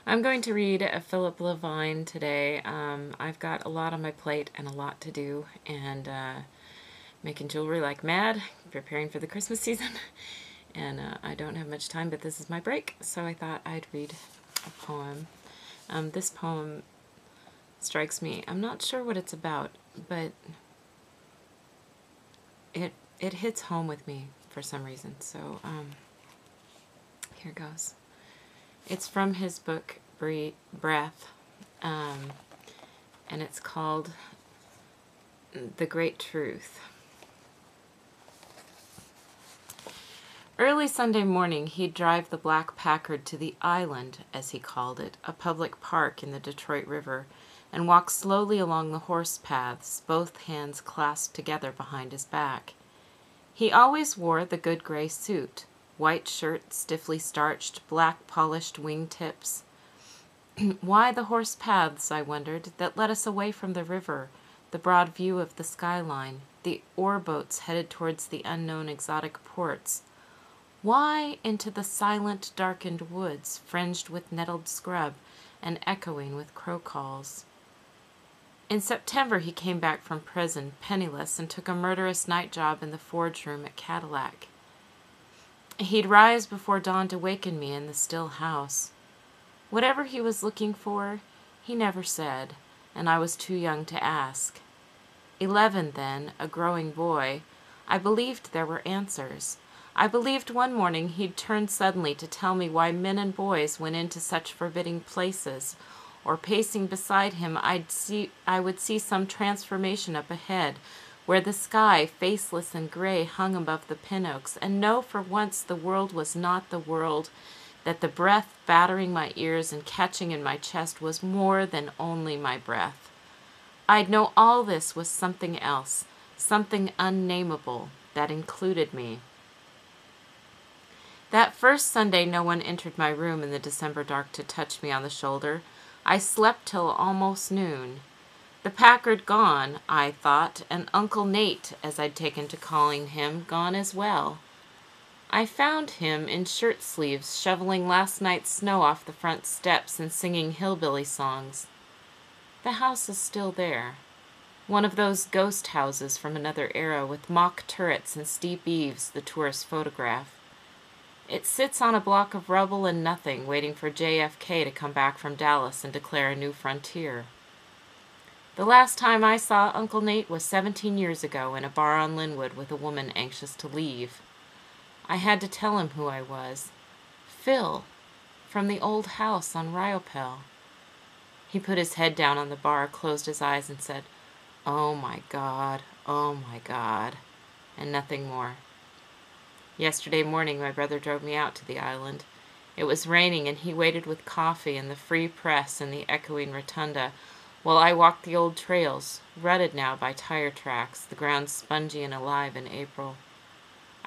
I'm going to read Philip Levine today. I've got a lot on my plate and a lot to do, and making jewelry like mad, preparing for the Christmas season, and I don't have much time, but this is my break, so I thought I'd read a poem. This poem strikes me. I'm not sure what it's about, but it hits home with me for some reason, so here goes. It's from his book, Breath, and it's called The Great Truth. Early Sunday morning, he'd drive the black Packard to the Island, as he called it, a public park in the Detroit River, and walk slowly along the horse paths, both hands clasped together behind his back. He always wore the good gray suit, white shirt stiffly starched, black polished wing-tips. Why the horse paths, I wondered, that led us away from the river, the broad view of the skyline, the ore boats headed towards the unknown exotic ports? Why into the silent, darkened woods, fringed with nettled scrub and echoing with crow calls? In September he came back from prison, penniless, and took a murderous night job in the forge room at Cadillac. He'd rise before dawn to waken me in the still house. Whatever he was looking for, he never said, and I was too young to ask. 11 then, a growing boy, I believed there were answers. I believed one morning he'd turn suddenly to tell me why men and boys went into such forbidding places, or pacing beside him I would see some transformation up ahead, where the sky, faceless and gray, hung above the pin oaks, and know for once the world was not the world, that the breath battering my ears and catching in my chest was more than only my breath. I'd know all this was something else, something unnameable, that included me. That first Sunday no one entered my room in the December dark to touch me on the shoulder. I slept till almost noon. The Packard gone, I thought, and Uncle Nate, as I'd taken to calling him, gone as well. I found him in shirt sleeves, shoveling last night's snow off the front steps and singing hillbilly songs. The house is still there. One of those ghost houses from another era with mock turrets and steep eaves the tourists photograph. It sits on a block of rubble and nothing, waiting for JFK to come back from Dallas and declare a new frontier. The last time I saw Uncle Nate was 17 years ago in a bar on Linwood with a woman anxious to leave. I had to tell him who I was. Phil, from the old house on Ryopel. He put his head down on the bar, closed his eyes, and said, "Oh my God, and nothing more. Yesterday morning my brother drove me out to the island. It was raining, and he waited with coffee and the free press in the echoing rotunda, while I walked the old trails, rutted now by tire tracks, the ground spongy and alive in April.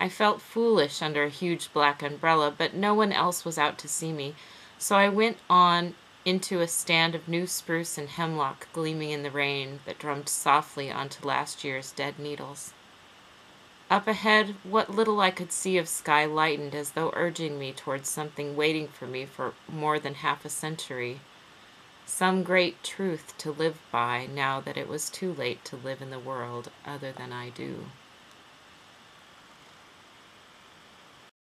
I felt foolish under a huge black umbrella, but no one else was out to see me, so I went on into a stand of new spruce and hemlock gleaming in the rain that drummed softly onto last year's dead needles. Up ahead, what little I could see of sky lightened as though urging me towards something waiting for me for more than half a century. Some great truth to live by now that it was too late to live in the world other than I do.